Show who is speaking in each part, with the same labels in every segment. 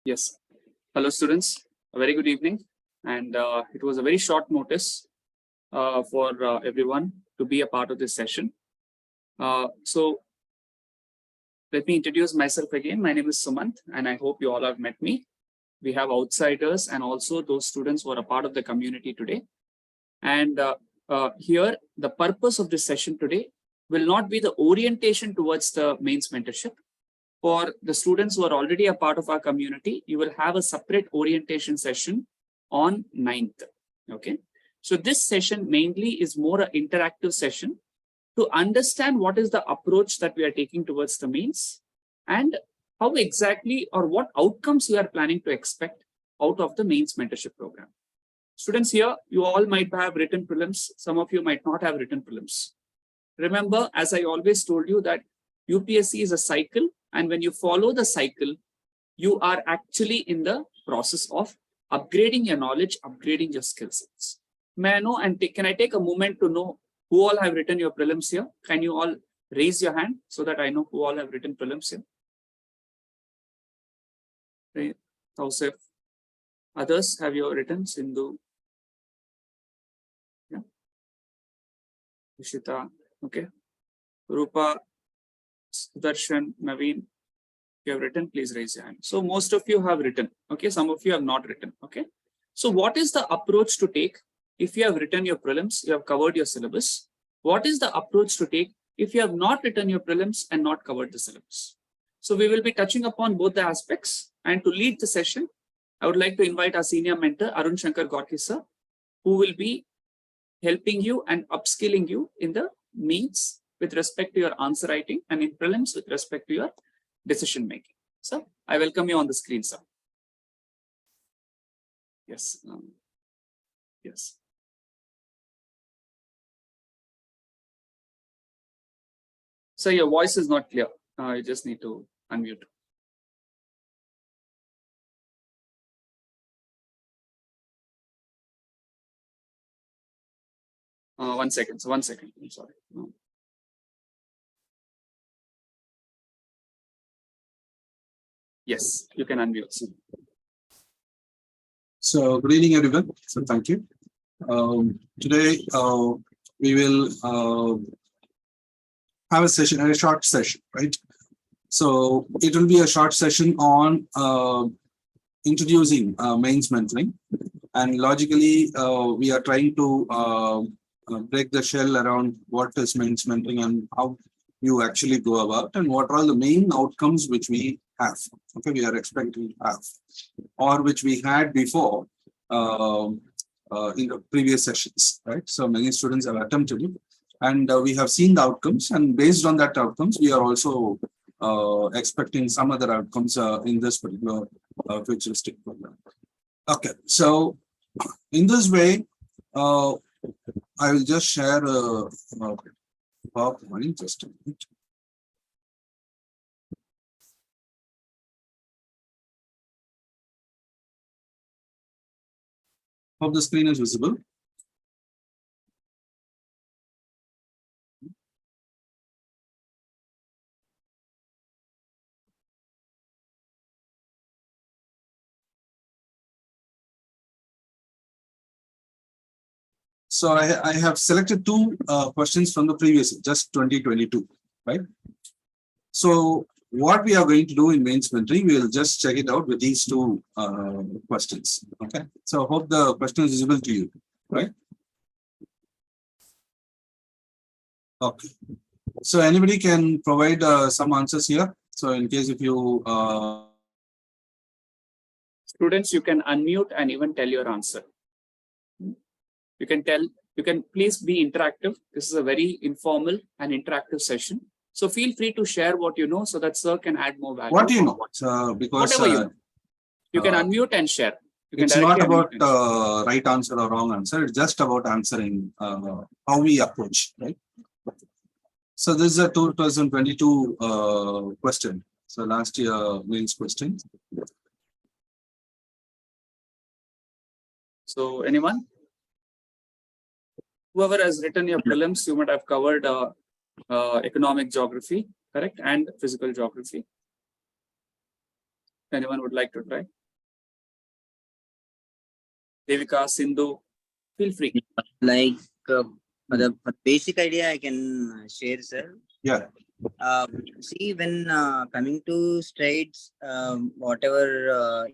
Speaker 1: Yes. Hello, students. A very good evening. And it was a very short notice for everyone to be a part of this session. So let me introduce myself again. My name is Sumant, and I hope you all have met me. We have outsiders and also those students who are a part of the community today. And here, the purpose of this session today will not be the orientation towards the mains mentorship. For the students who are already a part of our community, you will have a separate orientation session on 9th. Okay. So this session mainly is more an interactive session to understand what is the approach that we are taking towards the mains and how exactly or what outcomes we are planning to expect out of the mains mentorship program. Students here, you all might have written prelims. Some of you might not have written prelims. Remember, as I always told you, that UPSC is a cycle, and when you follow the cycle, you are actually in the process of upgrading your knowledge, upgrading your skill sets. May I know, and can I take a moment to know who all have written your prelims here? Can you all raise your hand so that I know who all have written prelims here? Okay. Tausif. Others, have you written? Sindhu? Yeah. Ishita. Okay. Rupa, Sudarshan, Naveen. You have written, please raise your hand. So most of you have written. Okay. Some of you have not written. Okay. So what is the approach to take? If you have written your prelims, you have covered your syllabus. What is the approach to take if you have not written your prelims and not covered the syllabus? So we will be touching upon both the aspects. And to lead the session, I would like to invite our senior mentor, Arun Shankar Gorki sir, who will be helping you and upskilling you in the means with respect to your answer writing and in prelims with respect to your decision making. So I welcome you on the screen, sir. Yes. Yes. So your voice is not clear. You just need to unmute. One second. So 1 second. I'm sorry. No. Yes, you can unmute.
Speaker 2: So good evening, everyone. So thank you. Today we will have a session, a short session, right? So it will be a short session on introducing mains mentoring, and logically we are trying to break the shell around what is mains mentoring and how you actually go about and what are the main outcomes which we have. Okay, we are expecting to have, or which we had before in the previous sessions, right? So many students have attempted it, and we have seen the outcomes, and based on that outcomes, we are also expecting some other outcomes in this particular futuristic program. Okay, so in this way, I will just share a PowerPoint just a minute. Hope the screen is visible. So I have selected two questions from the previous, just 2022, right? So what we are going to do in mains mentoring, we will just check it out with these two questions. Okay. So hope the question is visible to you, right? Okay. So anybody can provide some answers here. So in case if you
Speaker 1: students, you can unmute and even tell your answer. You can tell, you can please be interactive. This is a very informal and interactive session. So feel free to share what you know so that sir can add more value.
Speaker 2: What do you know? Because
Speaker 1: whatever you know. You can unmute and share. You
Speaker 2: it's not about right answer or wrong answer. It's just about answering how we approach, right? So this is a 2022 question. So last year mains question.
Speaker 1: So anyone? Whoever has written your prelims, you might have covered economic geography, correct? And physical geography. Anyone would like to try? Devika, Sindhu, feel free.
Speaker 3: Like for the basic idea, I can share, sir.
Speaker 2: Yeah.
Speaker 3: See, when coming to straits, whatever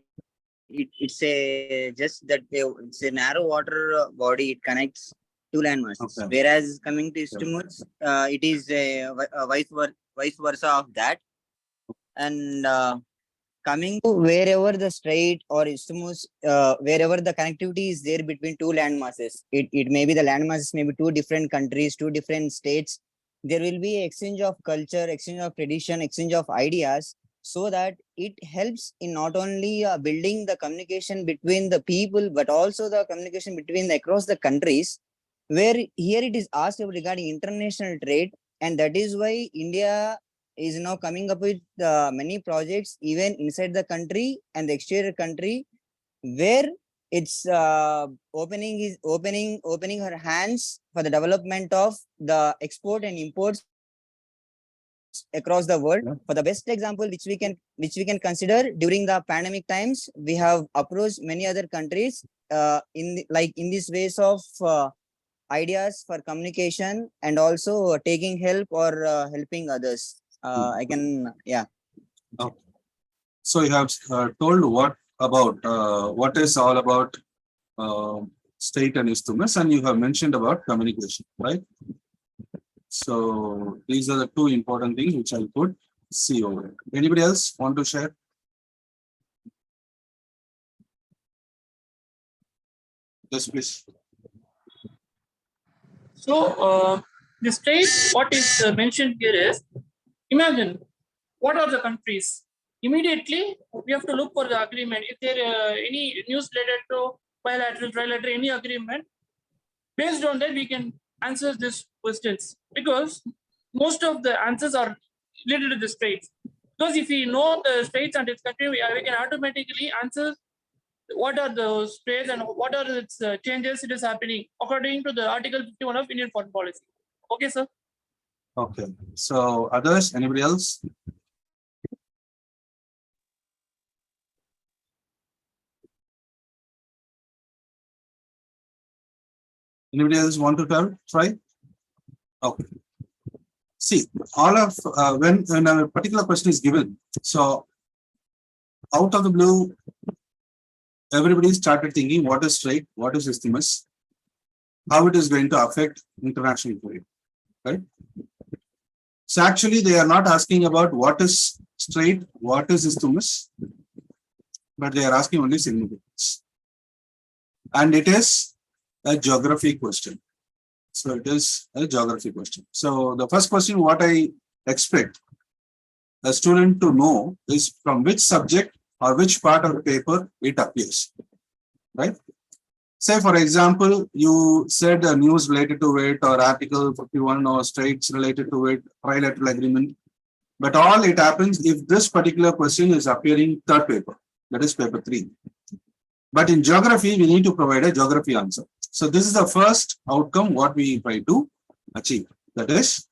Speaker 3: it's a just that it's a narrow water body. It connects two land masses.
Speaker 2: Okay.
Speaker 3: Whereas coming to isthmus, it is a vice versa of that. And coming to wherever the strait or isthmus, wherever the connectivity is there between two land masses, it may be the land masses, maybe two different countries, two different states. There will be exchange of culture, exchange of tradition, exchange of ideas, so that it helps in not only building the communication between the people, but also the communication between across the countries. Where here it is asked regarding international trade, and that is why India is now coming up with many projects even inside the country and the exterior country, where it's opening her hands for the development of the export and imports across the world.
Speaker 2: Yeah.
Speaker 3: For the best example which we can consider, during the pandemic times, we have approached many other countries in this ways of ideas for communication, and also taking help or helping others. I can, yeah.
Speaker 2: Okay. So you have told what is all about state and isthmus, and you have mentioned about communication, right? So these are the two important things which I could see over here. Anybody else want to share? Yes, please.
Speaker 4: So the state, what is mentioned here is, imagine what are the countries. Immediately, we have to look for the agreement. If there any news related to bilateral, trilateral, any agreement, based on that we can answer these questions, because most of the answers are related to the states. Because if we know the states and its country, we can automatically answer what are those states and what are its changes it is happening according to the Article 51 of Indian Foreign Policy. Okay, sir.
Speaker 2: Okay. So others, anybody else? Anybody else want to try? Okay. See, all of when a particular question is given, so out of the blue, everybody started thinking what is trade, what is isthmus, how it is going to affect international trade, right? So actually, they are not asking about what is strait, what is isthmus, but they are asking only significance, and it is a geography question. So it is a geography question. So the first question, what I expect a student to know is from which subject or which part of the paper it appears, right? Say, for example, you said a news related to it, or Article 51 or straits related to it, trilateral agreement. But all it happens if this particular question is appearing third paper, that is paper 3. But in geography, we need to provide a geography answer. So this is the first outcome what we try to achieve. That is,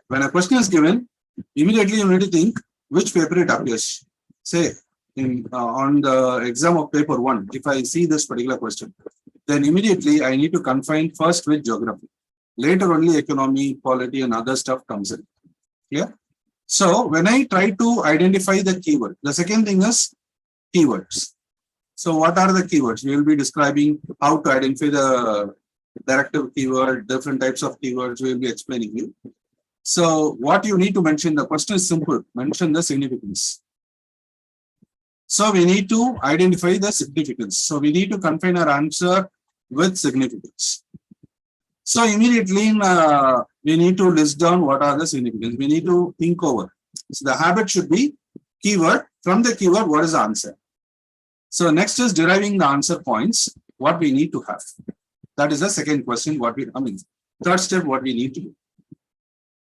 Speaker 2: when a question is given, immediately you need to think which paper it appears. Say, on the exam of paper 1, if I see this particular question, then immediately I need to confine first with geography. Later only economy, polity, and other stuff comes in. Clear? So when I try to identify the keyword, the second thing is keywords. So what are the keywords? We will be describing how to identify the directive keyword, different types of keywords we will be explaining you. So what you need to mention, the question is simple, mention the significance. So we need to identify the significance. So we need to confine our answer with significance. So immediately we need to list down what are the significance. We need to think over. So the habit should be keyword. From the keyword, what is the answer? So next is deriving the answer points, what we need to have. That is the second question, third step, what we need to do.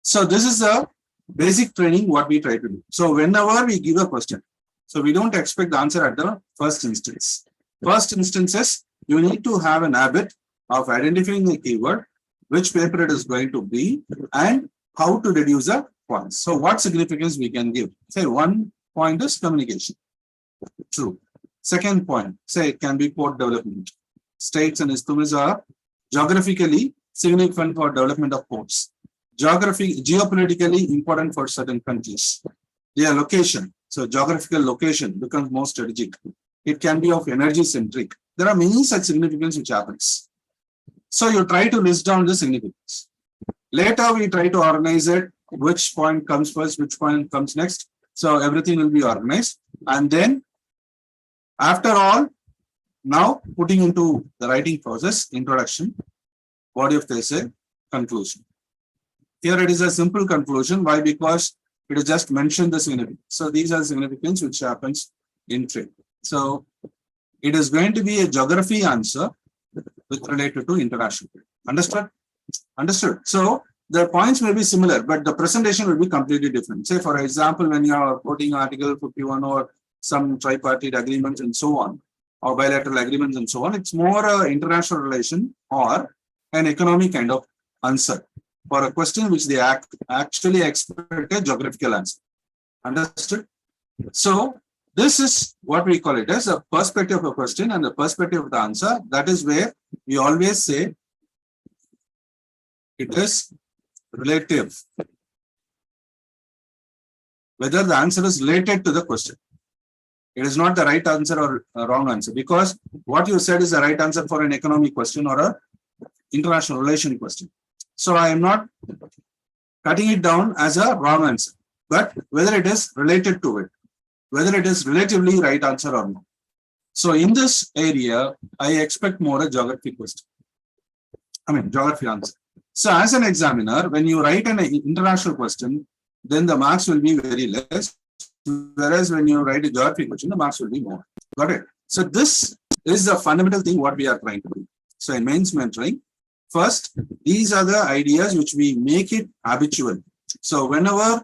Speaker 2: So this is the basic training, what we try to do. So whenever we give a question, so we don't expect the answer at the first instance. First instances, you need to have an habit of identifying the keyword, which paper it is going to be, and how to reduce the points. So what significance we can give? Say 1 point is communication. True. Second point, say it can be port development. States and isthmus are geographically significant for development of ports. Geopolitically important for certain countries. Their location, so geographical location becomes more strategic. It can be of energy centric. There are many such significance which happens. So you try to list down the significance. Later we try to organize it, which point comes first, which point comes next. So everything will be organized. And then after all, now putting into the writing process, introduction, body of the essay, conclusion. Here it is a simple conclusion. Why? Because it is just mentioned the significance. So these are significance which happens in trade. So it is going to be a geography answer with related to international trade. Understood? Understood. So the points may be similar, but the presentation will be completely different. Say, for example, when you are quoting Article 51 or some tripartite agreements and so on, or bilateral agreements and so on, it's more international relation or an economic kind of answer for a question which they actually expect a geographical answer. Understood? So this is what we call it as a perspective of a question and the perspective of the answer. That is where we always say it is relative. Whether the answer is related to the question. It is not the right answer or a wrong answer, because what you said is the right answer for an economic question or a international relation question. So I am not cutting it down as a wrong answer, but whether it is related to it, whether it is relatively right answer or not. So in this area, I expect more a geography question. Geography answer. So as an examiner, when you write an international question, then the marks will be very less. Whereas when you write a geography question, the marks will be more. Got it? So this is the fundamental thing what we are trying to do. So in mains mentoring, first, these are the ideas which we make it habitual. So whenever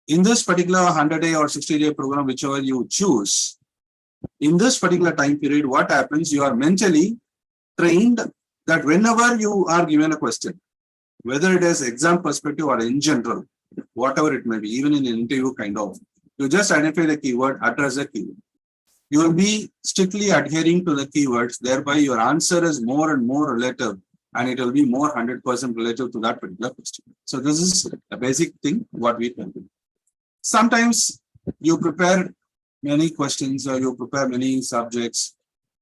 Speaker 2: in this particular 100-day or 60-day program, whichever you choose, in this particular time period, what happens, you are mentally trained that whenever you are given a question, whether it is exam perspective or in general, whatever it may be, even in an interview kind of, you just identify the keyword, address the keyword. You will be strictly adhering to the keywords, thereby your answer is more and more relative, and it will be more 100% relative to that particular question. So this is a basic thing what we can do. Sometimes you prepare many questions or you prepare many subjects.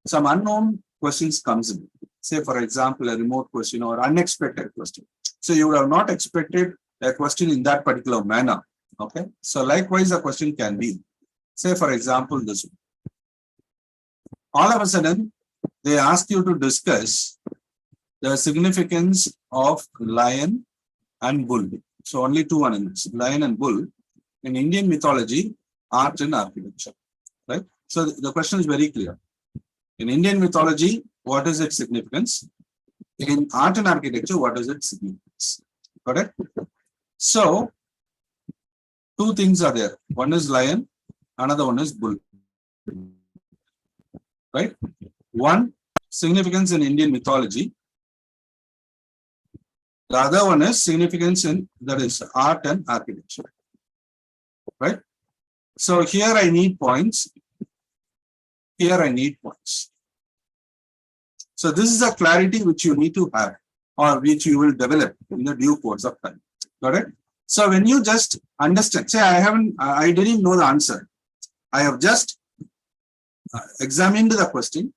Speaker 2: Some unknown questions comes in. Say, for example, a remote question or unexpected question. So you would have not expected a question in that particular manner. Okay. So likewise, a question can be, say, for example, this one. All of a sudden, they ask you to discuss the significance of lion and bull. So only two animals, lion and bull, in Indian mythology, art and architecture. Right? So the question is very clear. In Indian mythology, what is its significance? In art and architecture, what is its significance? Got it? So two things are there. One is lion, another one is bull. Right? One, significance in Indian mythology. The other one is significance in, that is, art and architecture. Right? So here I need points. Here I need points. So this is a clarity which you need to have, or which you will develop in the due course of time. Got it? So when you just understand, say I didn't know the answer. I have just examined the question.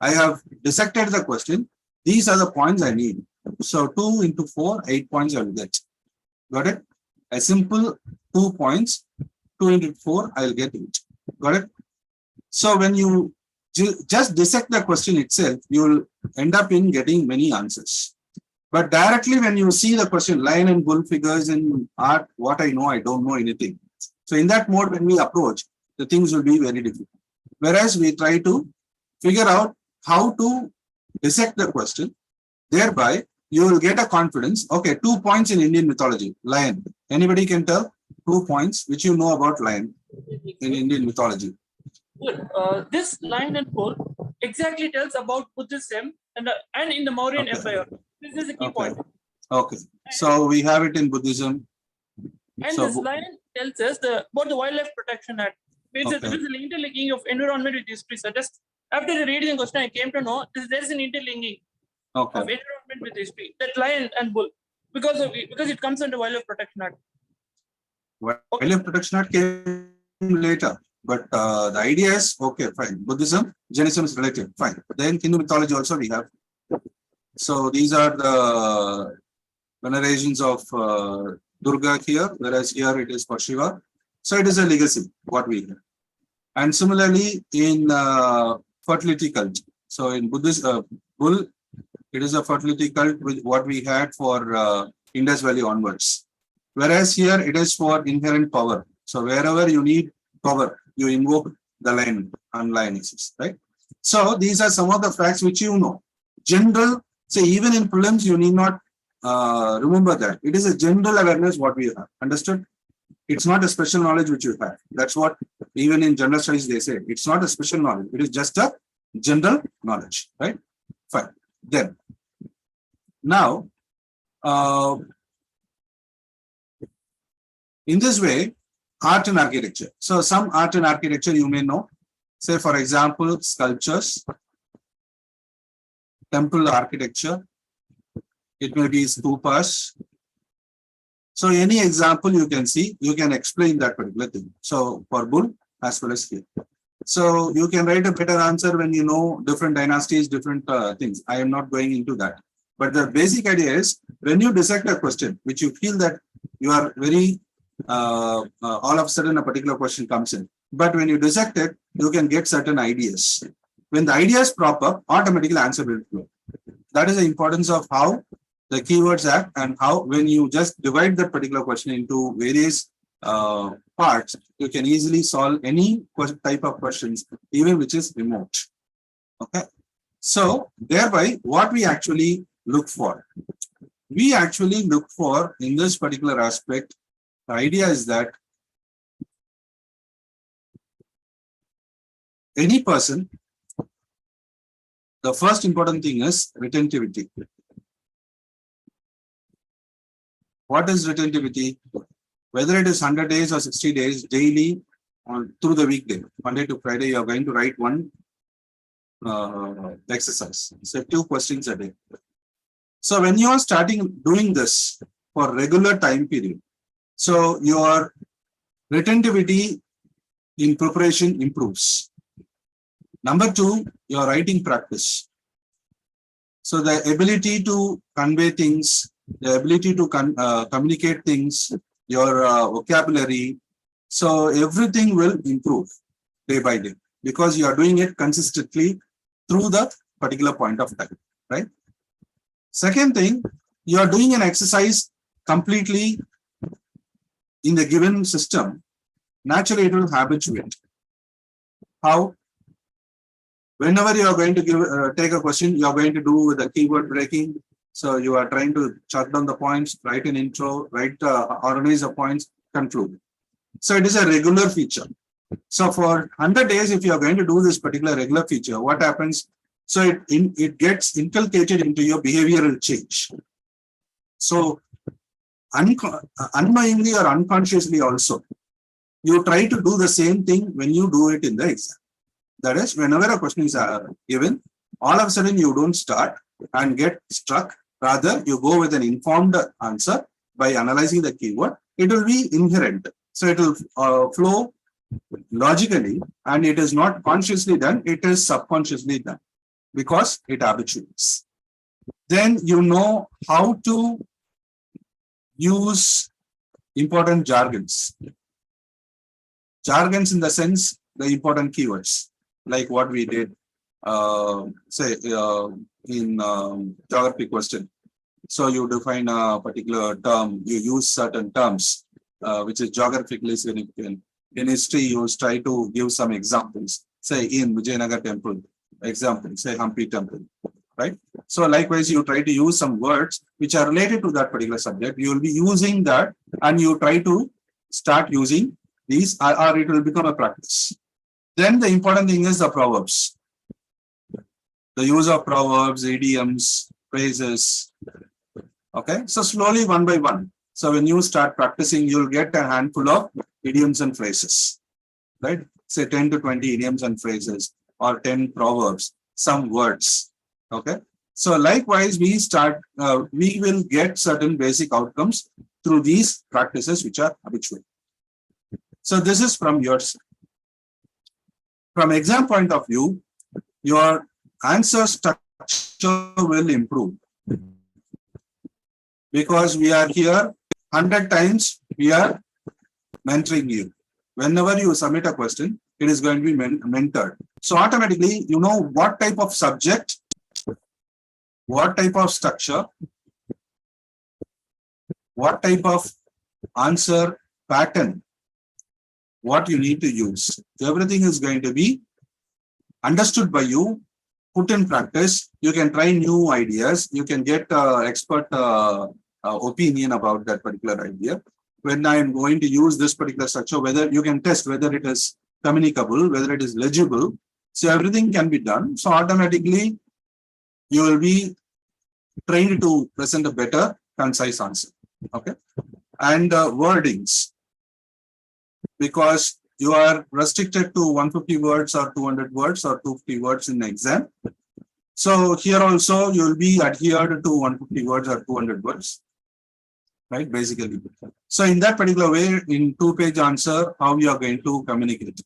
Speaker 2: I have dissected the question. These are the points I need. So 2 into 4, 8 points I will get. Got it? A simple 2 points, 2 into 4, I will get 8. Got it? So when you just dissect the question itself, you will end up in getting many answers. But directly when you see the question, lion and bull figures in art, what I know, I don't know anything. So in that mode, when we approach, the things will be very difficult. Whereas we try to figure out how to dissect the question, thereby you will get a confidence. Okay, 2 points in Indian mythology, lion. Anybody can tell 2 points which you know about lion in Indian mythology.
Speaker 4: Good. This lion and bull exactly tells about Buddhism and in the Mauryan Empire. This is a key point.
Speaker 2: Okay. So we have it in Buddhism.
Speaker 4: And
Speaker 2: So
Speaker 4: this lion tells us about the Wildlife Protection Act. It's
Speaker 2: Okay.
Speaker 4: there is an interlinking of environment with history. So just after reading the question, I came to know there is an interlinking of
Speaker 2: Okay.
Speaker 4: environment with history. That lion and bull, because it comes under Wildlife Protection Act.
Speaker 2: Wildlife Protection Act came later, but the idea is okay, fine. Buddhism, Jainism is relative, fine. Then Hindu mythology also we have. So these are the venerations of Durga here, whereas here it is for Shiva. So it is a legacy, what we have. And similarly in fertility cult. So in Buddhist bull, it is a fertility cult with what we had for Indus Valley onwards. Whereas here it is for inherent power. So wherever you need power, you invoke the lion and lionesses, right? So these are some of the facts which you know. General, say even in prelims, you need not remember that. It is a general awareness what we have. Understood? It's not a special knowledge which you have. That's what even in general studies they say. It's not a special knowledge. It is just a general knowledge, right? Fine. Then, now, in this way, art and architecture. So some art and architecture you may know. Say for example, sculptures, temple architecture. It may be stupas. So any example you can see, you can explain that particular thing. So for bull as well as here. So you can write a better answer when you know different dynasties, different things. I am not going into that. But the basic idea is when you dissect a question, which you feel that you are very, all of a sudden a particular question comes in. But when you dissect it, you can get certain ideas. When the ideas prop up, automatically answer will flow. That is the importance of how the keywords act and how when you just divide that particular question into various parts, you can easily solve any type of questions, even which is remote. Okay. So thereby, what we actually look for? We actually look for in this particular aspect, the idea is that any person, the first important thing is retentivity. What is retentivity? Whether it is 100 days or 60 days, daily or through the weekday, Monday to Friday, you are going to write one exercise. So 2 questions a day. So when you are starting doing this for regular time period, so your retentivity in preparation improves. Number 2, your writing practice. So the ability to convey things, the ability to communicate things, your vocabulary. So everything will improve day by day because you are doing it consistently through the particular point of time, right? Second thing, you are doing an exercise completely in the given system. Naturally, it will habituate. How? Whenever you are going to give take a question, you are going to do the keyword breaking. So you are trying to jot down the points, write an intro, write organize the points, conclude. So it is a regular feature. So for 100 days, if you are going to do this particular regular feature, what happens? So it gets inculcated into your behavioral change. So unknowingly or unconsciously also, you try to do the same thing when you do it in the exam. That is, whenever a question is given, all of a sudden you don't start and get struck. Rather, you go with an informed answer by analyzing the keyword. It will be inherent. So it will flow logically, and it is not consciously done, it is subconsciously done because it habituates. Then you know how to use important jargons. Jargons in the sense, the important keywords, like what we did, say in geography question. So you define a particular term, you use certain terms, which is geographically significant. In history, you try to give some examples, say in Vijayanagar temple, example, say Hampi temple, right? So likewise, you try to use some words which are related to that particular subject. You will be using that and you try to start using these or it will become a practice. Then the important thing is the proverbs. The use of proverbs, idioms, phrases. Okay, so slowly one by one. So when you start practicing, you'll get a handful of idioms and phrases, right? say 10 to 20 idioms and phrases or 10 proverbs, some words. Okay. So likewise, we will get certain basic outcomes through these practices which are habitual. So this is from your side. From exam point of view, your answer structure will improve because we are here 100 times we are mentoring you. Whenever you submit a question, it is going to be mentored. So automatically, you know what type of subject, what type of structure, what type of answer pattern, what you need to use. Everything is going to be understood by you, put in practice. You can try new ideas. You can get expert opinion about that particular idea. When I am going to use this particular structure, whether you can test whether it is communicable, whether it is legible. So everything can be done. So automatically you will be trained to present a better, concise answer. Okay. And wordings, because you are restricted to 150 words or 200 words or 250 words in the exam. So here also you will be adhered to 150 words or 200 words, right? Basically. So in that particular way, in 2-page answer, how you are going to communicate.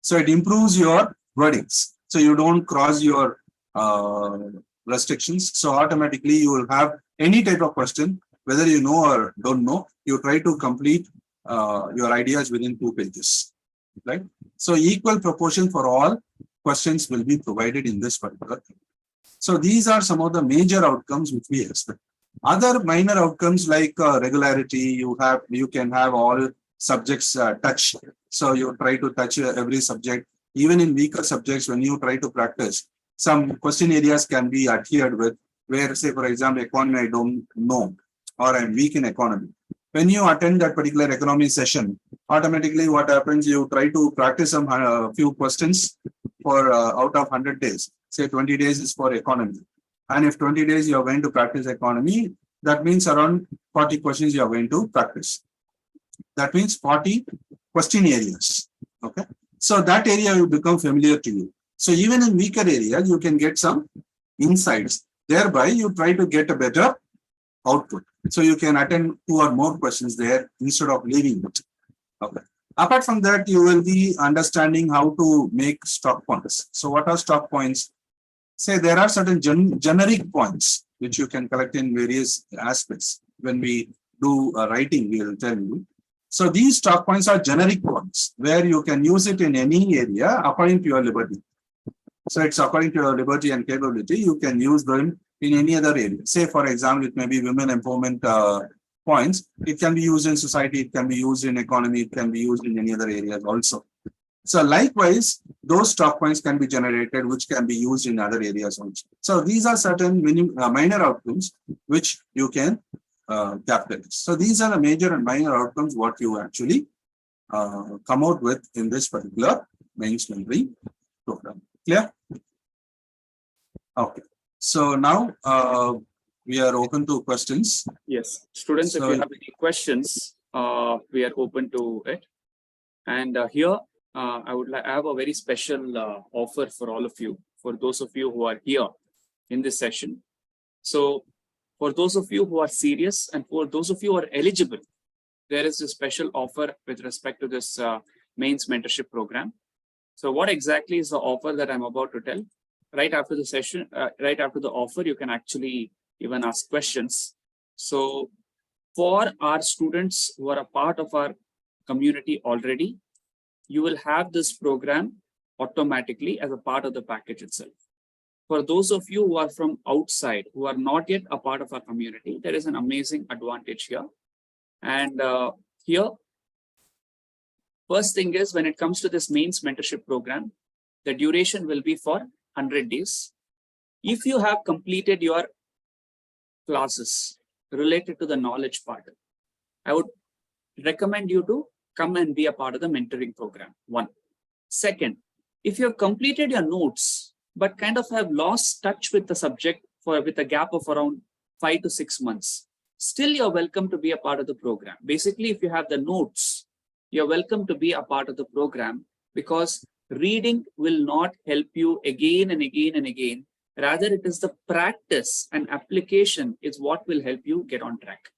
Speaker 2: So it improves your wordings. So you don't cross your restrictions. So automatically you will have any type of question, whether you know or don't know, you try to complete your ideas within 2 pages, right? So equal proportion for all questions will be provided in this particular thing. So these are some of the major outcomes which we expect. Other minor outcomes like regularity, you can have all subjects touch. So you try to touch every subject. Even in weaker subjects, when you try to practice, some question areas can be adhered with, where say for example, economy I don't know, or I'm weak in economy. When you attend that particular economy session, automatically what happens, you try to practice some few questions for out of 100 days. Say 20 days is for economy. And if 20 days you are going to practice economy, that means around 40 questions you are going to practice. That means 40 question areas. Okay. So that area will become familiar to you. So even in weaker areas, you can get some insights. Thereby, you try to get a better output. So you can attend 2 or more questions there instead of leaving it. Okay. Apart from that, you will be understanding how to make stock points. So what are stock points? Say there are certain generic points which you can collect in various aspects. When we do writing, we will tell you. So these stock points are generic points where you can use it in any area according to your liberty. So it's according to your liberty and capability, you can use them in any other area. Say, for example, it may be women empowerment points. It can be used in society, it can be used in economy, it can be used in any other areas also. So likewise, those stock points can be generated, which can be used in other areas also. So these are certain minor outcomes which you can capitalize. So these are the major and minor outcomes what you actually come out with in this particular mains memory program. Clear? Okay. So now we are open to questions.
Speaker 1: Yes, students,
Speaker 2: So-
Speaker 1: if you have any questions, we are open to it. And here, I have a very special offer for all of you, for those of you who are here in this session. So for those of you who are serious and for those of you who are eligible, there is a special offer with respect to this mains mentorship program. So what exactly is the offer that I'm about to tell? Right after the session, right after the offer, you can actually even ask questions. So for our students who are a part of our community already, you will have this program automatically as a part of the package itself. For those of you who are from outside, who are not yet a part of our community, there is an amazing advantage here. And here, first thing is, when it comes to this mains mentorship program, the duration will be for 100 days. If you have completed your classes related to the knowledge part, I would recommend you to come and be a part of the mentoring program. 1. Second, if you have completed your notes, but kind of have lost touch with the subject with a gap of around 5 to 6 months, still you're welcome to be a part of the program. Basically, if you have the notes, you're welcome to be a part of the program because reading will not help you again and again and again. Rather, it is the practice and application is what will help you get on track.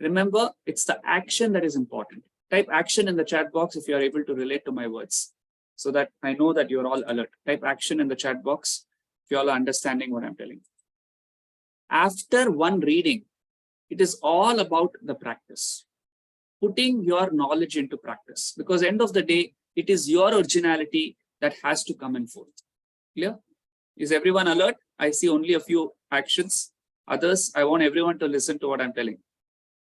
Speaker 1: Remember, it's the action that is important. Type action in the chat box if you are able to relate to my words, so that I know that you're all alert. Type action in the chat box if you all are understanding what I'm telling. After one reading, it is all about the practice, putting your knowledge into practice, because end of the day, it is your originality that has to come in forth. Clear? Is everyone alert? I see only a few actions. Others, I want everyone to listen to what I'm telling.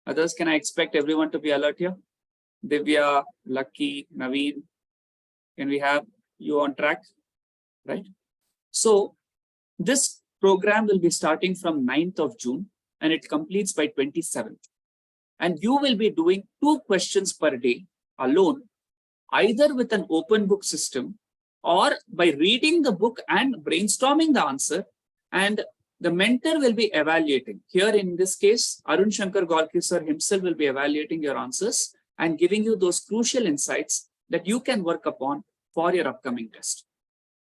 Speaker 1: Others, can I expect everyone to be alert here? Divya, Lucky, Naveen, can we have you on track? Right? So this program will be starting from 9th of June and it completes by 27th. And you will be doing 2 questions per day alone, either with an open book system or by reading the book and brainstorming the answer, and the mentor will be evaluating. Here in this case, Arun Shankar Golki sir himself will be evaluating your answers and giving you those crucial insights that you can work upon for your upcoming test.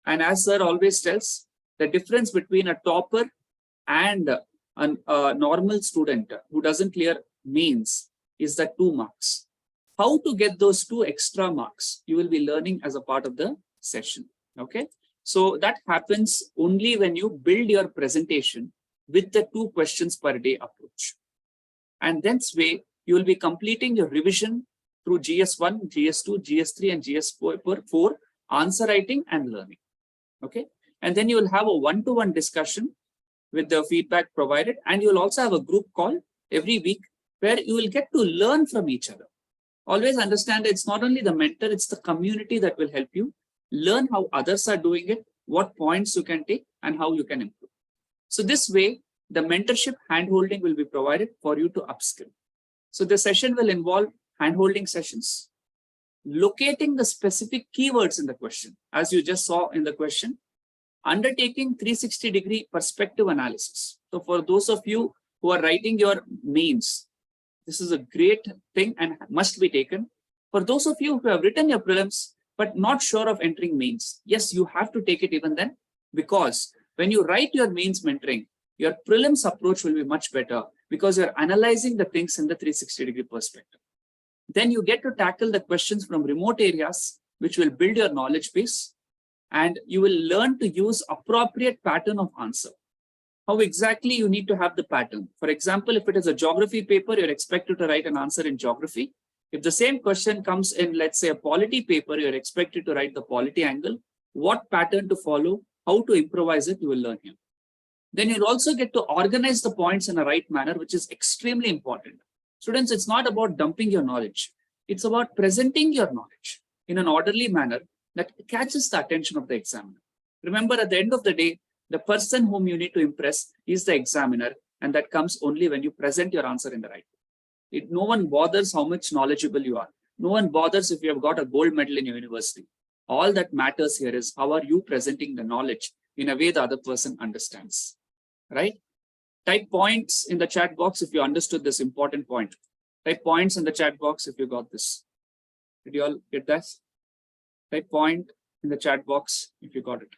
Speaker 1: And as sir always tells, the difference between a topper and a normal student who doesn't clear mains is the 2 marks. How to get those 2 extra marks, you will be learning as a part of the session. Okay. So that happens only when you build your presentation with the 2 questions per day approach. And this way, you will be completing your revision through GS1, GS2, GS3, and GS4 answer writing and learning. Okay. And then you will have a one-to-one discussion with the feedback provided. And you will also have a group call every week where you will get to learn from each other. Always understand it's not only the mentor, it's the community that will help you learn how others are doing it, what points you can take, and how you can improve. So this way, the mentorship handholding will be provided for you to upskill. So the session will involve handholding sessions, locating the specific keywords in the question, as you just saw in the question, undertaking 360-degree perspective analysis. So for those of you who are writing your mains, this is a great thing and must be taken. For those of you who have written your prelims, but not sure of entering mains, yes, you have to take it even then, because when you write your mains mentoring, your prelims approach will be much better because you're analyzing the things in the 360-degree perspective. Then you get to tackle the questions from remote areas, which will build your knowledge base, and you will learn to use appropriate pattern of answer. How exactly you need to have the pattern. For example, if it is a geography paper, you're expected to write an answer in geography. If the same question comes in, let's say, a polity paper, you're expected to write the polity angle, what pattern to follow, how to improvise it, you will learn here. Then you'll also get to organize the points in a right manner, which is extremely important. Students, it's not about dumping your knowledge. It's about presenting your knowledge in an orderly manner that catches the attention of the examiner. Remember, at the end of the day, the person whom you need to impress is the examiner, and that comes only when you present your answer in the right way. No one bothers how much knowledgeable you are. No one bothers if you have got a gold medal in your university. All that matters here is how are you presenting the knowledge in a way the other person understands, right? Type points in the chat box if you understood this important point. Type points in the chat box if you got this. Did you all get that? Type point in the chat box if you got it.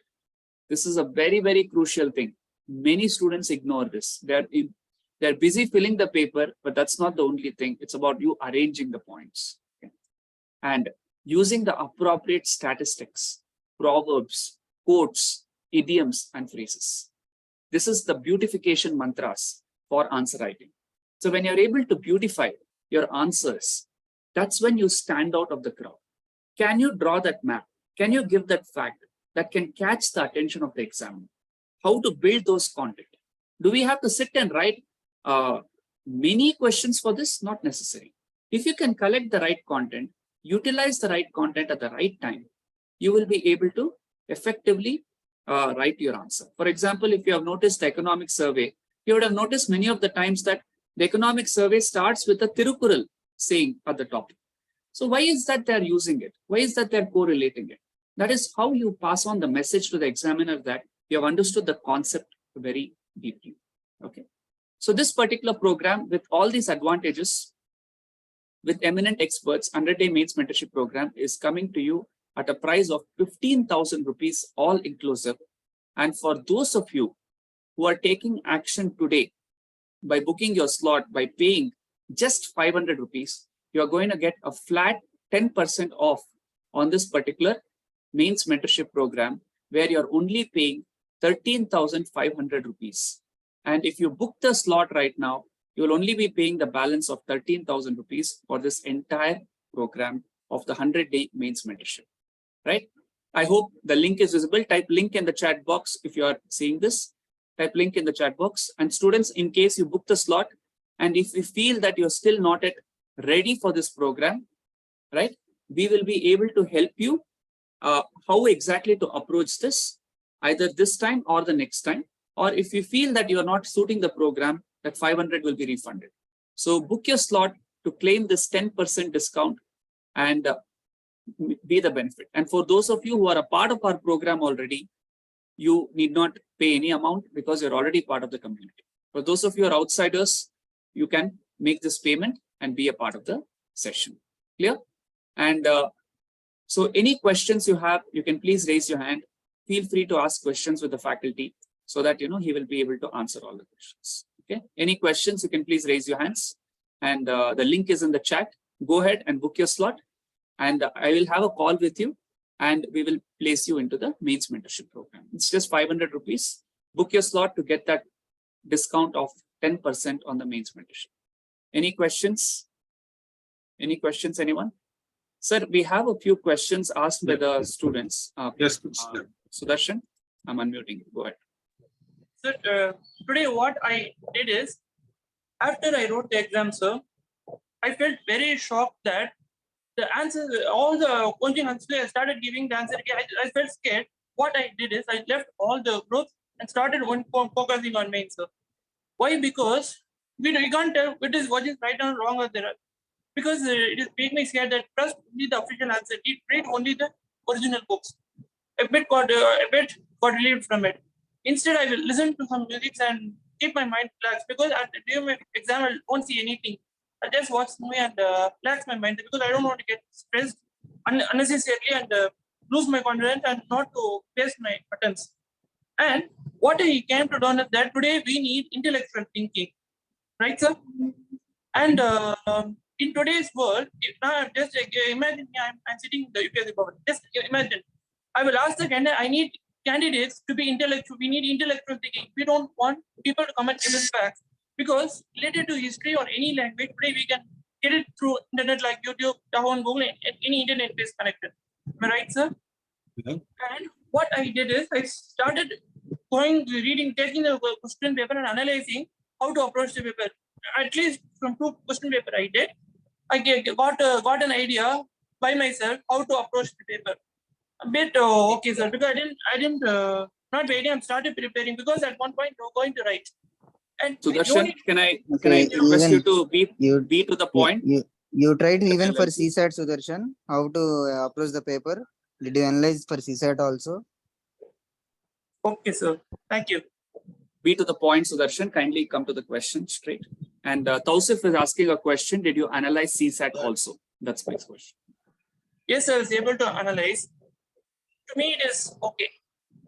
Speaker 1: This is a very, very crucial thing. Many students ignore this. They're busy filling the paper, but that's not the only thing. It's about you arranging the points. Okay? And using the appropriate statistics, proverbs, quotes, idioms, and phrases. This is the beautification mantras for answer writing. So when you're able to beautify your answers, that's when you stand out of the crowd. Can you draw that map? Can you give that fact that can catch the attention of the examiner? How to build those content? Do we have to sit and write many questions for this? Not necessary. If you can collect the right content, utilize the right content at the right time, you will be able to effectively write your answer. For example, if you have noticed the economic survey, you would have noticed many of the times that the economic survey starts with a Tirukural saying at the top. So why is that they're using it? Why is that they're correlating it? That is how you pass on the message to the examiner that you have understood the concept very deeply. Okay. So this particular program with all these advantages with eminent experts, 100-day mains mentorship program is coming to you at a price of 15,000 rupees, all inclusive. And for those of you who are taking action today by booking your slot, by paying just 500 rupees, you are going to get a flat 10% off on this particular mains mentorship program, where you're only paying 13,500 rupees. And if you book the slot right now, you will only be paying the balance of 13,000 rupees for this entire program of the 100-day mains mentorship, right? I hope the link is visible. Type link in the chat box if you are seeing this. Type link in the chat box. And students, in case you book the slot, and if you feel that you're still not yet ready for this program, right, we will be able to help you how exactly to approach this, either this time or the next time. Or if you feel that you are not suiting the program, that 500 will be refunded. So book your slot to claim this 10% discount and be the benefit. And for those of you who are a part of our program already, you need not pay any amount because you're already part of the community. For those of you who are outsiders, you can make this payment and be a part of the session. Clear? And so any questions you have, you can please raise your hand. Feel free to ask questions with the faculty so that, he will be able to answer all the questions. Okay. Any questions, you can please raise your hands. And the link is in the chat. Go ahead and book your slot. And I will have a call with you and we will place you into the mains mentorship program. It's just 500 rupees. Book your slot to get that discount of 10% on the mains mentorship. Any questions? Any questions, anyone? Sir, we have a few questions asked by the students.
Speaker 2: Yes, please.
Speaker 1: Sudarshan, I'm unmuting. Go ahead.
Speaker 4: Sir, today what I did is, after I wrote the exam, sir, I felt very shocked that the answers, all the coaching answers, I started giving the answer. I felt scared. What I did is I left all the groups and started focusing on mains, sir. Why? Because we can't tell what is right or wrong or there. Because it is making me scared that trust only the official answer. Read only the original books. A bit got relieved from it. Instead, I will listen to some music and keep my mind relaxed, because at the day of my exam, I won't see anything. I just watch movie and relax my mind, because I don't want to get stressed unnecessarily and lose my confidence and not to waste my attempts. And what I came to learn is that today we need intellectual thinking, right, sir? And in today's world, now just imagine I'm sitting in the UPSC board. Just imagine, I will ask the candidate, I need candidates to be intellectual. We need intellectual thinking. We don't want people to come and tell us facts, because related to history or any language, today we can get it through internet like YouTube, Yahoo, and Google, and any internet based connection. Am I right, sir?
Speaker 2: Yeah.
Speaker 4: And what I did is I started reading, taking the question paper and analyzing how to approach the paper. At least from 2 question paper I did, I got an idea by myself how to approach the paper. A bit okay, sir, because I didn't not waiting. I started preparing, because at one point we're going to write. And
Speaker 1: Sudarshan, can I
Speaker 3: Okay,
Speaker 1: request you
Speaker 3: even
Speaker 1: to be to the point?
Speaker 3: You tried even for CSAT, Sudarshan, how to approach the paper? Did you analyze for CSAT also?
Speaker 4: Okay, sir. Thank you.
Speaker 1: Be to the point, Sudarshan. Kindly come to the question straight. And Tausif is asking a question. Did you analyze CSAT also? That's my question.
Speaker 4: Yes, I was able to analyze. To me, it is okay.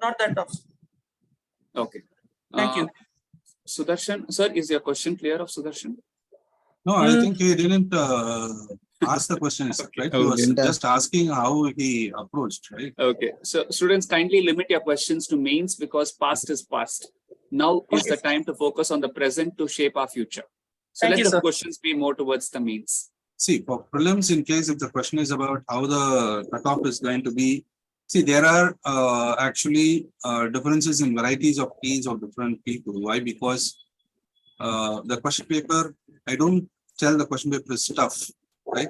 Speaker 4: Not that tough.
Speaker 1: Okay.
Speaker 4: Thank you.
Speaker 1: Sudarshan, sir, is your question clear of Sudarshan?
Speaker 2: No, I think he didn't ask the question, right? He was just asking how he approached, right?
Speaker 1: Okay. So students, kindly limit your questions to mains, because past is past. Now is the time to focus on the present to shape our future. So let the questions be more towards the mains.
Speaker 2: See, for prelims, in case if the question is about how the cutoff is going to be, see, there are actually differences in varieties of keys of different people. Why? Because the question paper, I don't tell the question paper is tough, right?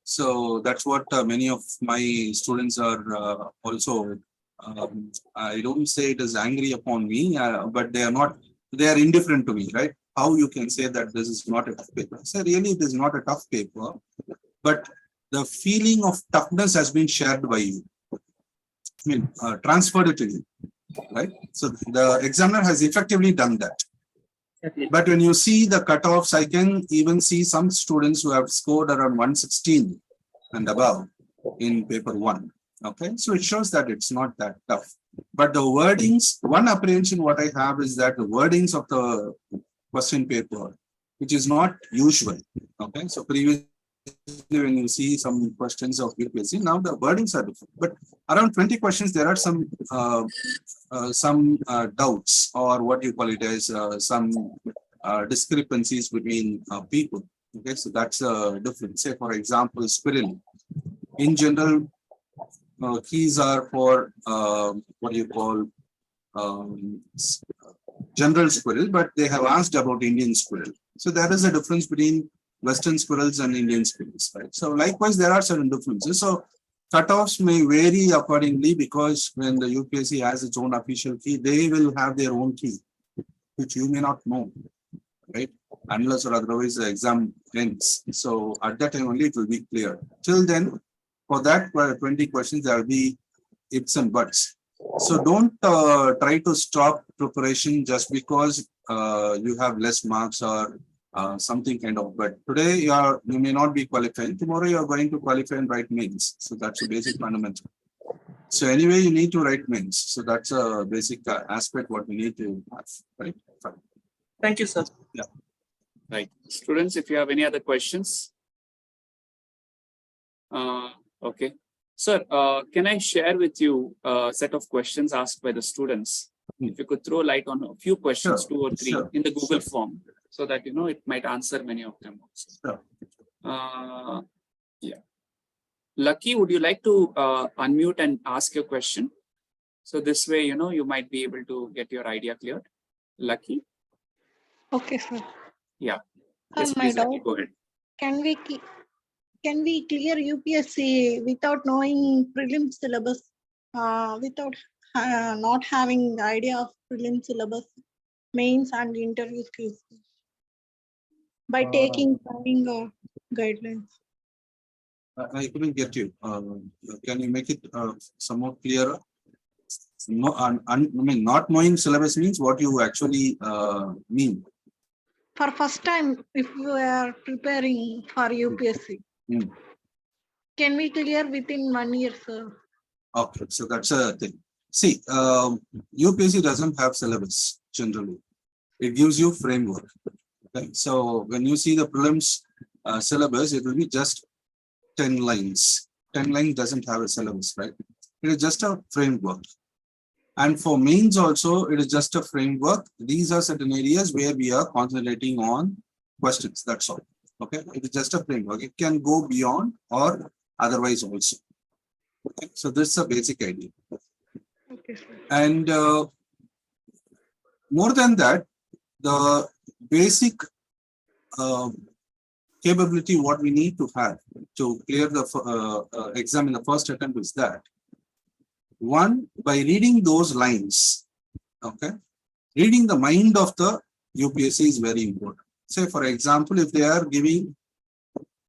Speaker 2: So that's what many of my students are also. I don't say it is angry upon me, but they are indifferent to me, right? How you can say that this is not a tough paper? So really, it is not a tough paper, but the feeling of toughness has been shared by you. I mean, transferred it to you, right? So the examiner has effectively done that. But when you see the cutoffs, I can even see some students who have scored around 116 and above in paper 1. Okay, so it shows that it's not that tough. But the wordings, one apprehension what I have is that the wordings of the question paper, which is not usual. Okay, so previously when you see some questions of UPSC, now the wordings are different. But around 20 questions, there are some doubts, or what you call it as some discrepancies between people. Okay, so that's a difference. Say, for example, squirrel. In general, keys are for what you call general squirrel, but they have asked about Indian squirrel. So there is a difference between Western squirrels and Indian squirrels, right? So likewise, there are certain differences. So cutoffs may vary accordingly, because when the UPSC has its own official key, they will have their own key, which you may not know, right? Unless or otherwise the exam ends. So at that time only it will be clear. Till then, for that 20 questions, there will be ifs and buts. So don't try to stop preparation just because you have less marks or something kind of. But today you may not be qualified. Tomorrow you are going to qualify and write mains. So that's a basic fundamental. So anyway, you need to write mains. So that's a basic aspect what we need to have, right? Fine.
Speaker 4: Thank you, sir.
Speaker 2: Yeah.
Speaker 1: Right. Students, if you have any other questions. Okay. Sir, can I share with you a set of questions asked by the students? If you could throw light on a few questions,
Speaker 2: Sure,
Speaker 1: 2 or 3
Speaker 2: sure,
Speaker 1: in the Google
Speaker 2: sure.
Speaker 1: form, so that, it might answer many of them also.
Speaker 2: Sure.
Speaker 1: Yeah. Lucky, would you like to unmute and ask your question? So this way, you might be able to get your idea cleared. Lucky?
Speaker 5: Okay, sir.
Speaker 1: Yeah.
Speaker 5: Sir,
Speaker 1: Yes,
Speaker 5: my
Speaker 1: please, Lucky,
Speaker 5: doubt
Speaker 1: go ahead.
Speaker 5: can we clear UPSC without knowing prelim syllabus, without not having the idea of prelim syllabus, mains and interview skills, by taking guidelines?
Speaker 2: I couldn't get you. Can you make it somewhat clearer? No, I mean, not knowing syllabus means what you actually mean.
Speaker 5: For first time, if you are preparing for UPSC, can we clear within 1 year, sir?
Speaker 2: Okay, so that's a thing. See, UPSC doesn't have syllabus generally. It gives you framework. Okay, so when you see the prelims syllabus, it will be just 10 lines. 10 lines doesn't have a syllabus, right? It is just a framework. And for mains also, it is just a framework. These are certain areas where we are concentrating on questions. That's all. Okay, it is just a framework. It can go beyond or otherwise also. Okay, so this is a basic idea.
Speaker 5: Okay, sir.
Speaker 2: And more than that, the basic capability what we need to have to clear the exam in the first attempt is that, one, by reading those lines, okay, reading the mind of the UPSC is very important. Say, for example, if they are giving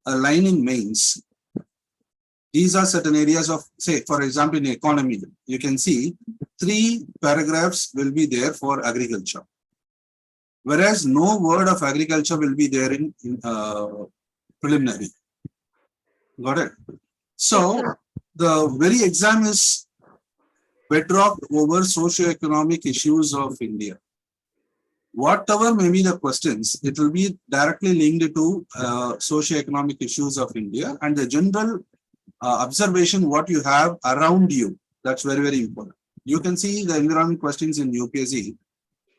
Speaker 2: a line in mains, these are certain areas of, say, for example, in economy, you can see 3 paragraphs will be there for agriculture. Whereas no word of agriculture will be there in preliminary. Got it? So the very exam is bedrock over socio-economic issues of India. Whatever may be the questions, it will be directly linked to socio-economic issues of India and the general observation what you have around you. That's very, very important. You can see the environment questions in UPSC.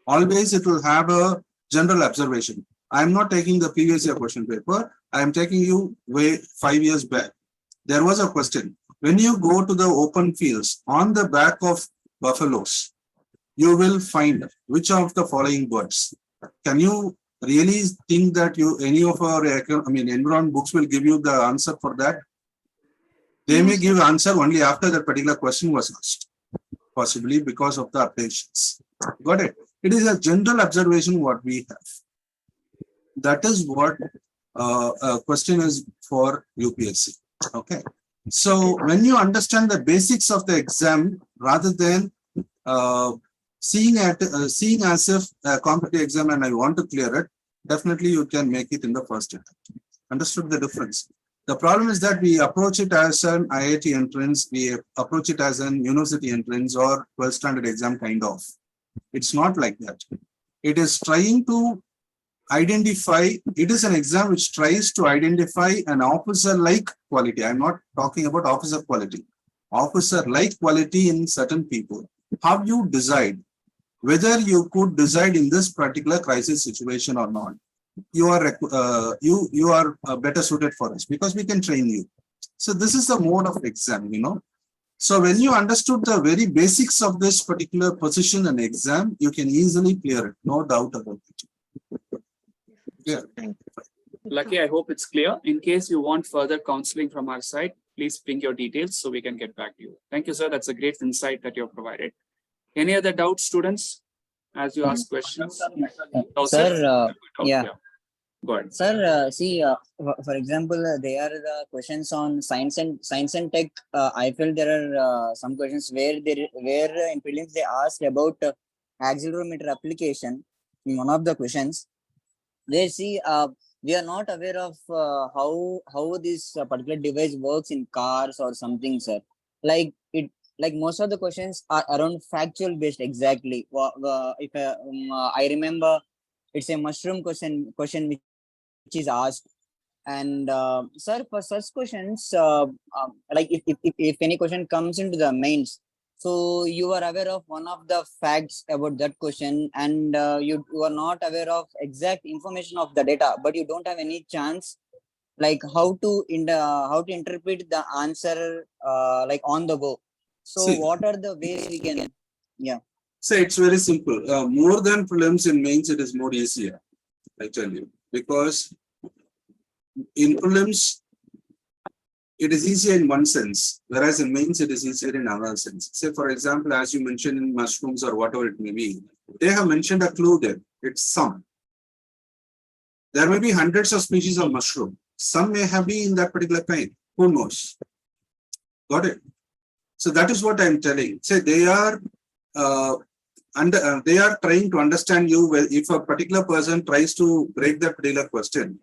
Speaker 2: Always it will have a general observation. I'm not taking the previous year question paper. I'm taking you way 5 years back. There was a question. When you go to the open fields on the back of buffaloes, you will find which of the following birds. Can you really think that any of our environment books will give you the answer for that? They may give answer only after that particular question was asked, possibly because of the updates. Got it? It is a general observation what we have. That is what a question is for UPSC. Okay. So when you understand the basics of the exam, rather than seeing as if a competitive exam and I want to clear it, definitely you can make it in the first attempt. Understood the difference? The problem is that we approach it as an IIT entrance, we approach it as an university entrance or 12th standard exam kind of. It's not like that. It is trying to identify, it is an exam which tries to identify an officer-like quality. I'm not talking about officer quality. Officer-like quality in certain people. How you decide whether you could decide in this particular crisis situation or not. You are better suited for us because we can train you. So this is the mode of exam, you know. So when you understood the very basics of this particular position and exam, you can easily clear it, no doubt about it. Yeah.
Speaker 1: Lucky, I hope it's clear. In case you want further counseling from our side, please ping your details so we can get back to you. Thank you, sir. That's a great insight that you have provided. Any other doubts, students, as you ask questions? No,
Speaker 3: Sir, yeah.
Speaker 1: Go ahead.
Speaker 3: Sir, see, for example, there are the questions on science and tech. I feel there are some questions where in prelims they asked about accelerometer application. In one of the questions, they see we are not aware of how this particular device works in cars or something, sir. Like most of the questions are around factual based exactly. If I remember, it's a mushroom question which is asked. And sir, for such questions, like if any question comes into the mains, so you are aware of one of the facts about that question, and you are not aware of exact information of the data, but you don't have any chance like how to interpret the answer like on the go. So
Speaker 2: See,
Speaker 3: what are the ways we can? Yeah.
Speaker 2: say it's very simple. More than prelims in mains, it is more easier. I tell you, because in prelims, it is easier in one sense, whereas in mains, it is easier in another sense. Say, for example, as you mentioned in mushrooms or whatever it may be, they have mentioned a clue there. It's some. There may be hundreds of species of mushroom. Some may have been in that particular kind. Who knows? Got it? So that is what I'm telling. Say they are they are trying to understand you. Well, if a particular person tries to break that particular question,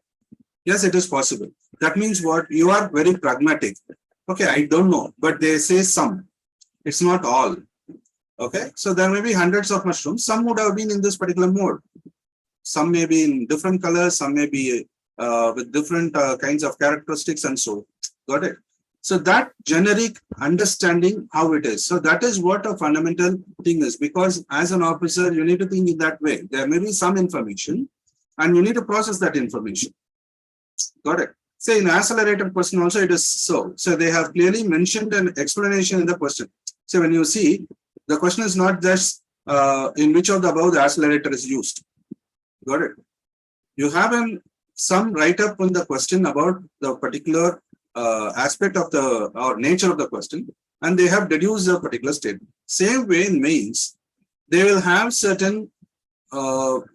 Speaker 2: yes, it is possible. That means what? You are very pragmatic. Okay, I don't know, but they say some. It's not all. Okay, so there may be hundreds of mushrooms. Some would have been in this particular mode. Some may be in different colors. Some may be with different kinds of characteristics and so. Got it? So that generic understanding how it is. So that is what a fundamental thing is, because as an officer, you need to think in that way. There may be some information and you need to process that information. Got it? Say in accelerated question also it is so. So they have clearly mentioned an explanation in the question. So when you see, the question is not just in which of the above the accelerator is used. Got it? You have some write-up on the question about the particular aspect of the or nature of the question, and they have deduced a particular statement. Same way in mains, they will have certain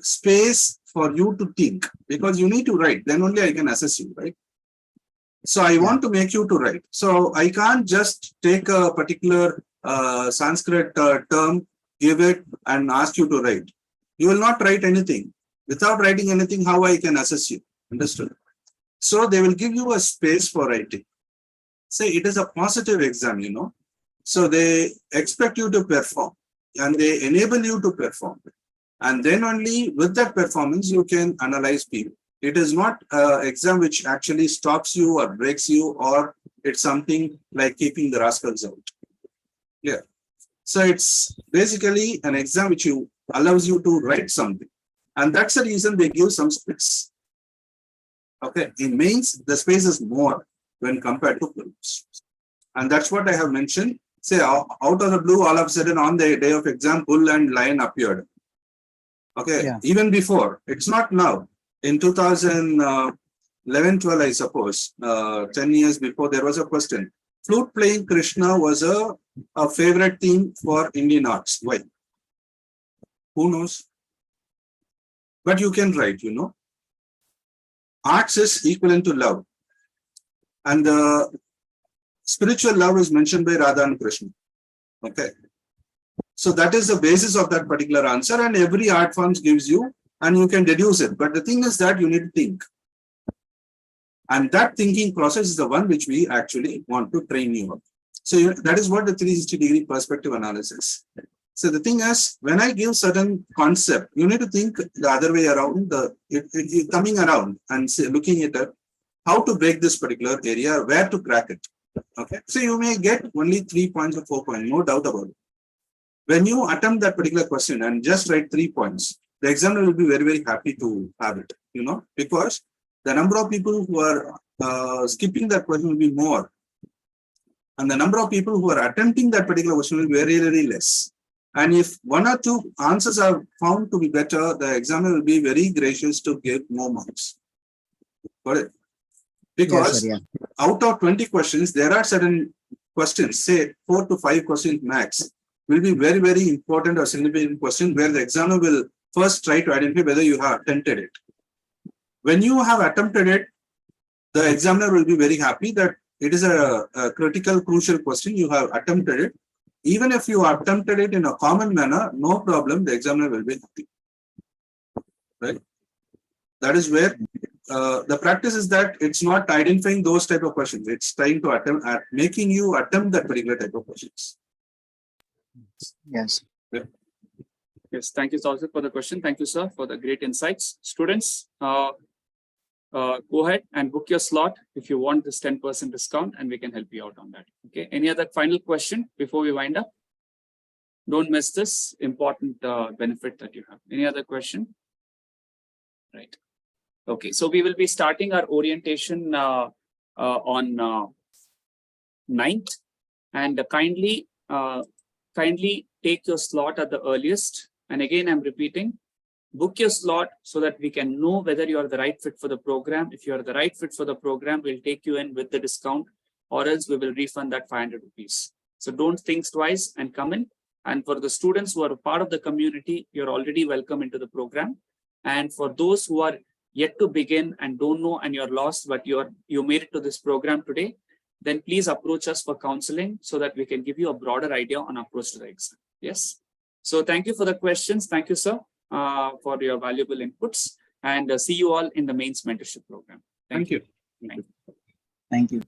Speaker 2: space for you to think, because you need to write, then only I can assess you, right? So I want to make you to write. So I can't just take a particular Sanskrit term, give it and ask you to write. You will not write anything. Without writing anything, how I can assess you? Understood? So they will give you a space for writing. Say it is a positive exam, you know. So they expect you to perform and they enable you to perform. And then only with that performance, you can analyze people. It is not an exam which actually stops you or breaks you, or it's something like keeping the rascals out. Yeah. So it's basically an exam which allows you to write something. And that's the reason they give some space. Okay, in mains, the space is more when compared to prelims. And that's what I have mentioned. Say out of the blue, all of a sudden on the day of exam, bull and lion appeared. Okay, yeah. Even before, it's not now. In 2011-12, I suppose, 10 years before, there was a question. Flute playing Krishna was a favorite theme for Indian arts. Why? Who knows? But you can write, you know. Arts is equivalent to love. And the spiritual love is mentioned by Radha and Krishna. Okay. So that is the basis of that particular answer, and every art form gives you, and you can deduce it. But the thing is that you need to think. And that thinking process is the one which we actually want to train you on. So that is what the 360-degree perspective analysis. So the thing is, when I give certain concept, you need to think the other way around, coming around and looking at how to break this particular area, where to crack it. Okay, so you may get only 3 points or 4 points, no doubt about it. When you attempt that particular question and just write 3 points, the examiner will be very, very happy to have it, because the number of people who are skipping that question will be more. And the number of people who are attempting that particular question will be very, very less. And if 1 or 2 answers are found to be better, the examiner will be very gracious to give more marks. Got it? Because
Speaker 3: Yes, sir,
Speaker 2: out of 20 questions, there are certain questions, say 4 to 5 questions max, will be very, very important or significant question where the examiner will first try to identify whether you have attempted it. When you have attempted it, the examiner will be very happy that it is a critical, crucial question. You have attempted it. Even if you attempted it in a common manner, no problem, the examiner will be happy. Right? That is where the practice is that it's not identifying those type of questions. It's trying to attempt at making you attempt that particular type of questions.
Speaker 3: yes.
Speaker 1: Yes, thank you, Saurabh, for the question. Thank you, sir, for the great insights. Students, go ahead and book your slot if you want this 10% discount, and we can help you out on that. Okay. Any other final question before we wind up? Don't miss this important benefit that you have. Any other question? Right. Okay. So we will be starting our orientation on 9th, and kindly take your slot at the earliest. And again, I'm repeating, book your slot so that we can know whether you are the right fit for the program. If you are the right fit for the program, we'll take you in with the discount, or else we will refund that 500 rupees. So don't think twice and come in. And for the students who are a part of the community, you're already welcome into the program. And for those who are yet to begin and don't know and you're lost, but you made it to this program today, then please approach us for counseling so that we can give you a broader idea on approach to the exam. Yes. So thank you for the questions. Thank you, sir, for your valuable inputs, and see you all in the mains mentorship program.
Speaker 2: Thank you.
Speaker 3: Thank you.